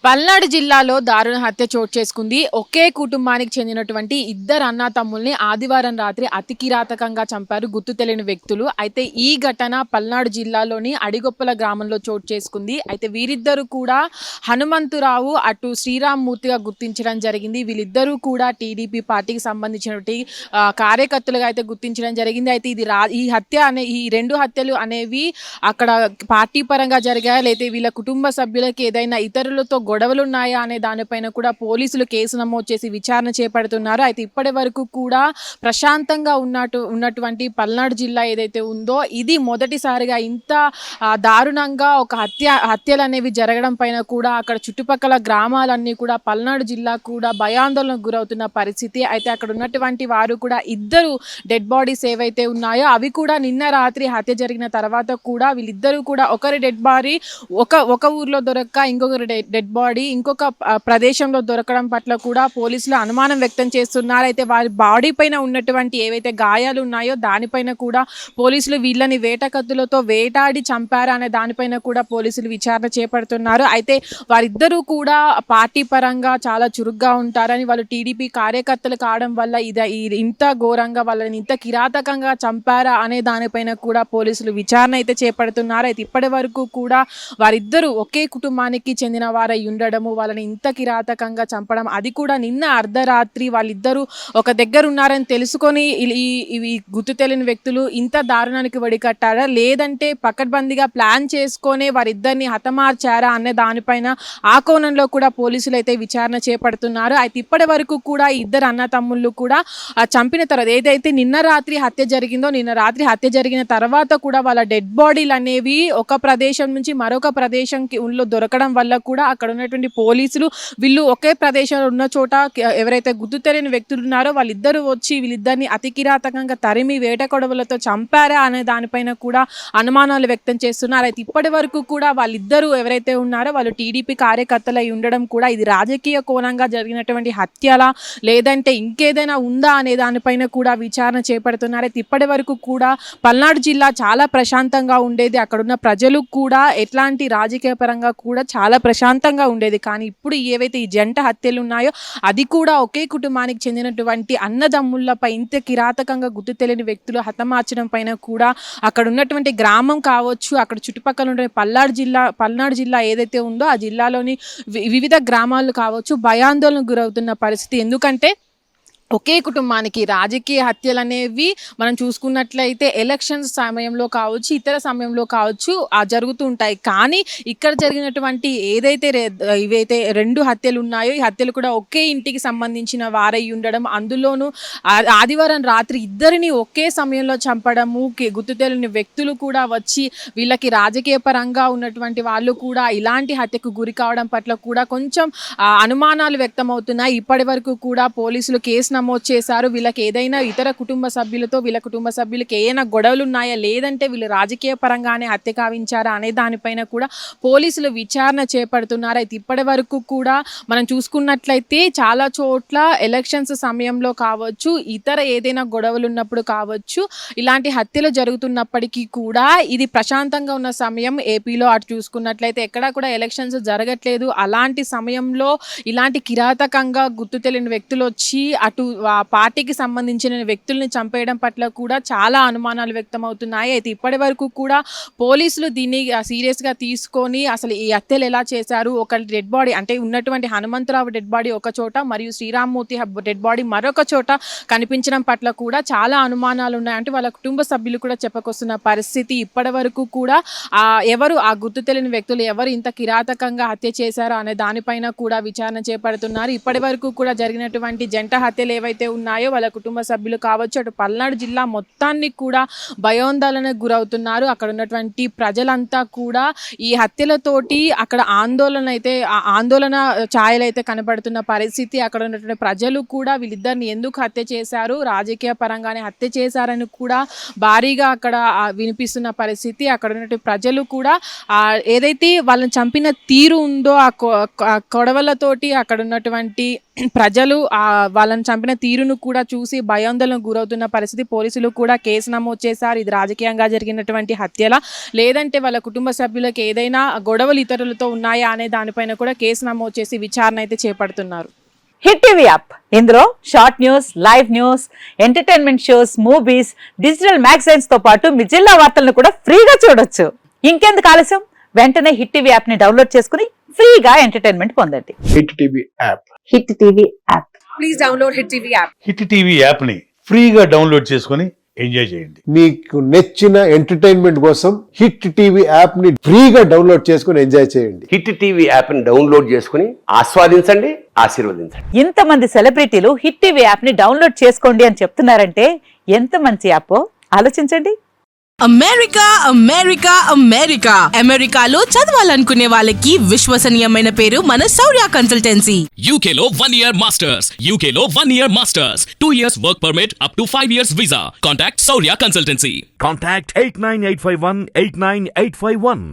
పల్నాడు జిల్లాలో దారుణ హత్య చోటు చేసుకుంది. ఒకే కుటుంబానికి చెందినటువంటి ఇద్దరు అన్నాతమ్ముల్ని ఆదివారం రాత్రి అతి కిరాతకంగా చంపారు గుర్తు తెలియని వ్యక్తులు. అయితే ఈ ఘటన పల్నాడు జిల్లాలోని అడిగొప్పల గ్రామంలో చోటు చేసుకుంది. అయితే వీరిద్దరూ కూడా హనుమంతురావు అటు శ్రీరామ్మూర్తిగా గుర్తించడం జరిగింది. వీళ్ళిద్దరూ కూడా టీడీపీ పార్టీకి సంబంధించినటువంటి కార్యకర్తలుగా అయితే గుర్తించడం జరిగింది. అయితే ఈ రెండు హత్యలు అనేవి అక్కడ పార్టీ పరంగా జరిగాయా, లేతే వీళ్ళ కుటుంబ సభ్యులకి ఏదైనా ఇతరులతో గొడవలున్నాయా అనే దానిపైన కూడా పోలీసులు కేసు నమోదు చేసి విచారణ చేపడుతున్నారు. అయితే ఇప్పటి వరకు కూడా ప్రశాంతంగా ఉన్నటువంటి పల్నాడు జిల్లా ఏదైతే ఉందో ఇది మొదటిసారిగా ఇంత దారుణంగా ఒక హత్యలు అనేవి జరగడం పైన కూడా అక్కడ చుట్టుపక్కల గ్రామాలన్నీ కూడా పల్నాడు జిల్లా కూడా భయాందోళనకు గురవుతున్న పరిస్థితి. అయితే అక్కడ ఉన్నటువంటి వారు కూడా ఇద్దరు డెడ్ బాడీస్ ఏవైతే ఉన్నాయో అవి కూడా నిన్న రాత్రి హత్య జరిగిన తర్వాత కూడా వీళ్ళిద్దరూ కూడా ఒకరి డెడ్ బాడీ ఒక ఊర్లో దొరక్క ఇంకొకరి డెడ్ బాడీ ఇంకొక ప్రదేశంలో దొరకడం పట్ల కూడా పోలీసులు అనుమానం వ్యక్తం చేస్తున్నారు. అయితే వారి బాడీ పైన ఉన్నటువంటి ఏవైతే గాయాలు ఉన్నాయో దానిపైన కూడా పోలీసులు వీళ్ళని వేటకత్తులతో వేటాడి చంపారా అనే దానిపైన కూడా పోలీసులు విచారణ చేపడుతున్నారు. అయితే వారిద్దరూ కూడా పార్టీ పరంగా చాలా చురుగ్గా ఉంటారని, వాళ్ళు టీడీపీ కార్యకర్తలు కావడం వల్ల ఇంత ఘోరంగా వాళ్ళని ఇంత కిరాతకంగా చంపారా అనే దానిపైన కూడా పోలీసులు విచారణ అయితే చేపడుతున్నారు. అయితే ఇప్పటి వరకు కూడా వారిద్దరూ ఒకే కుటుంబానికి చెందిన వారై ఉండడము, వాళ్ళని ఇంత కిరాతకంగా చంపడం, అది కూడా నిన్న అర్ధరాత్రి వాళ్ళిద్దరూ ఒక దగ్గర ఉన్నారని తెలుసుకొని ఇవి గుర్తు తెలియని వ్యక్తులు ఇంత దారుణానికి వడికట్టారా, లేదంటే పకడ్బందీగా ప్లాన్ చేసుకొని వారిద్దరిని హతమార్చారా అనే దానిపైన ఆ కోణంలో కూడా పోలీసులు అయితే విచారణ చేపడుతున్నారు. అయితే ఇప్పటి వరకు కూడా ఇద్దరు అన్న తమ్ముళ్ళు కూడా చంపిన తర్వాత ఏదైతే నిన్న రాత్రి హత్య జరిగిన తర్వాత కూడా వాళ్ళ డెడ్ బాడీలు అనేవి ఒక ప్రదేశం నుంచి మరొక ప్రదేశంకి దొరకడం వల్ల కూడా అక్కడ ఉన్నటువంటి పోలీసులు వీళ్ళు ఒకే ప్రదేశంలో ఉన్న చోట ఎవరైతే గుర్తు తెలియని వ్యక్తులు ఉన్నారో వాళ్ళిద్దరూ వచ్చి వీళ్ళిద్దరిని అతి కిరాతకంగా తరిమి వేట కొడవలతో చంపారా అనే దానిపైన కూడా అనుమానాలు వ్యక్తం చేస్తున్నారు. అయితే ఇప్పటి వరకు కూడా వాళ్ళిద్దరూ ఎవరైతే ఉన్నారో వాళ్ళు టీడీపీ కార్యకర్తలై ఉండడం కూడా ఇది రాజకీయ కోణంగా జరిగినటువంటి హత్యలా, లేదంటే ఇంకేదైనా ఉందా అనే దానిపైన కూడా విచారణ చేపడుతున్నారు. అయితే ఇప్పటి వరకు కూడా పల్నాడు జిల్లా చాలా ప్రశాంతంగా ఉండేది. అక్కడున్న ప్రజలు కూడా ఎట్లాంటి రాజకీయ పరంగా కూడా చాలా ప్రశాంతంగా ఉండేది. కానీ ఇప్పుడు ఏవైతే ఈ జంట హత్యలు ఉన్నాయో అది కూడా ఒకే కుటుంబానికి చెందినటువంటి అన్నదమ్ముళ్ళపై ఇంత కిరాతకంగా గుర్తు తెలియని వ్యక్తులు హతమార్చడం పైన కూడా అక్కడ ఉన్నటువంటి గ్రామం కావచ్చు, అక్కడ చుట్టుపక్కల ఉండే పల్నాడు జిల్లా ఏదైతే ఉందో ఆ జిల్లాలోని వివిధ గ్రామాలు కావచ్చు భయాందోళనకు గురవుతున్న పరిస్థితి. ఎందుకంటే ఒకే కుటుంబానికి రాజకీయ హత్యలు అనేవి మనం చూసుకున్నట్లయితే ఎలక్షన్స్ సమయంలో కావచ్చు, ఇతర సమయంలో కావచ్చు జరుగుతూ ఉంటాయి. కానీ ఇక్కడ జరిగినటువంటి ఇవైతే రెండు హత్యలు ఉన్నాయో ఈ హత్యలు కూడా ఒకే ఇంటికి సంబంధించిన వారై ఉండడం, అందులోనూ ఆదివారం రాత్రి ఇద్దరిని ఒకే సమయంలో చంపడము, గుర్తు తెలియని వ్యక్తులు కూడా వచ్చి వీళ్ళకి రాజకీయ పరంగా ఉన్నటువంటి వాళ్ళు కూడా ఇలాంటి హత్యకు గురి కావడం పట్ల కూడా కొంచెం అనుమానాలు వ్యక్తమవుతున్నాయి. ఇప్పటి వరకు కూడా పోలీసులు కేసు నమోదు చేశారు. వీళ్ళకి ఏదైనా ఇతర కుటుంబ సభ్యులకి ఏమైనా గొడవలు ఉన్నాయా, లేదంటే వీళ్ళు రాజకీయ పరంగానే హత్య కావించారా అనే దానిపైన కూడా పోలీసులు విచారణ చేపడుతున్నారు. అయితే ఇప్పటి వరకు కూడా మనం చూసుకున్నట్లయితే చాలా చోట్ల ఎలక్షన్స్ సమయంలో కావచ్చు, ఇతర ఏదైనా గొడవలు ఉన్నప్పుడు కావచ్చు, ఇలాంటి హత్యలు జరుగుతున్నప్పటికీ కూడా ఇది ప్రశాంతంగా ఉన్న సమయం. ఏపీలో అటు చూసుకున్నట్లయితే ఎక్కడా కూడా ఎలక్షన్స్ జరగట్లేదు. అలాంటి సమయంలో ఇలాంటి కిరాతకంగా గుర్తు తెలియని వ్యక్తులు వచ్చి అటు పార్టీకి సంబంధించిన వ్యక్తుల్ని చంపేయడం పట్ల కూడా చాలా అనుమానాలు వ్యక్తమవుతున్నాయి. అయితే ఇప్పటి వరకు కూడా పోలీసులు దీన్ని సీరియస్గా తీసుకొని అసలు ఈ హత్యలు ఎలా చేశారు, ఒక డెడ్ బాడీ అంటే ఉన్నటువంటి హనుమంతరావు డెడ్ బాడీ ఒక చోట మరియు శ్రీరామ్మూర్తి డెడ్ బాడీ మరొక చోట కనిపించడం పట్ల కూడా చాలా అనుమానాలు ఉన్నాయి. అంటే వాళ్ళ కుటుంబ సభ్యులు కూడా చెప్పకొస్తున్న పరిస్థితి. ఇప్పటి వరకు కూడా ఎవరు ఆ గుర్తు తెలియని వ్యక్తులు ఎవరు ఇంత కిరాతకంగా హత్య చేశారో అనే దానిపైన కూడా విచారణ చేపడుతున్నారు. ఇప్పటి వరకు కూడా జరిగినటువంటి జంట హత్యలు ఏవైతే ఉన్నాయో వాళ్ళ కుటుంబ సభ్యులు కావచ్చు, అటు పల్నాడు జిల్లా మొత్తాన్ని కూడా భయోందోళనకు గురవుతున్నారు. అక్కడ ఉన్నటువంటి ప్రజలంతా కూడా ఈ హత్యలతోటి అక్కడ ఆందోళన ఛాయలు అయితే కనబడుతున్న పరిస్థితి. అక్కడ ఉన్నటువంటి ప్రజలు కూడా వీళ్ళిద్దరిని ఎందుకు హత్య చేశారు, రాజకీయ పరంగానే హత్య చేశారని కూడా భారీగా అక్కడ వినిపిస్తున్న పరిస్థితి. అక్కడ ఉన్నటువంటి ప్రజలు కూడా ఏదైతే వాళ్ళని చంపిన తీరు ఉందో ఆ కొడవలతోటి అక్కడ ఉన్నటువంటి ప్రజలు వాళ్ళని చంపిన చంపిన తీరును కూడా చూసి భయాందోళనకు గురవుతున్న పరిస్థితి. పోలీసులు కూడా కేసు నమోదు చేశారు. ఇది రాజకీయంగా జరిగినటువంటి హత్యలా లేదంటే వాళ్ళ కుటుంబ సభ్యులకు ఏదైనా గొడవలు ఇతరులతో ఉన్నాయా అనే దానిపైన కూడా కేసు నమోదు చేసి విచారణ అయితే చేపడుతున్నారు. హిట్ టీవీ యాప్ ఇందులో short news, live news, entertainment shows, movies, digital magazines తో పాటు మీ జిల్లా వార్తలను కూడా ఫ్రీగా చూడొచ్చు. ఇంకెందుకు ఆలస్యం, వెంటనే హిట్ టీవీ యాప్ ని డౌన్లోడ్ చేసుకుని ఫ్రీగా ఎంటర్టైన్మెంట్ పొందండి. Hit TV app. Hit TV app. Please download hit TV app. Hit TV app ని ఫ్రీగా డౌన్లోడ్ చేసుకొని ఎంజాయ్ చేయండి. మీకు నచ్చిన ఎంటర్టైన్మెంట్ కోసం హిట్ టీవీ యాప్ ని ఫ్రీగా డౌన్లోడ్ చేసుకుని ఎంజాయ్ చేయండి. హిట్ టీవీ యాప్ ని డౌన్లోడ్ చేసుకుని ఆస్వాదించండి, ఆశీర్వదించండి. ఇంతమంది సెలబ్రిటీలు హిట్ టీవీ యాప్ ని డౌన్లోడ్ చేసుకోండి అని చెప్తున్నారంటే ఎంత మంచి యాప్ ఆలోచించండి. అమెరికా అమెరికా అమెరికా అమెరికాలో చదవాలనుకునే వాళ్ళకి విశ్వసనీయమైన పేరు మన శౌర్య కన్సల్టెన్సీ. UK లో 1 year masters, UK లో 1 year masters, 2 years work permit up to 5 years visa. Contact Saurya Consultancy. Contact 89851 89851.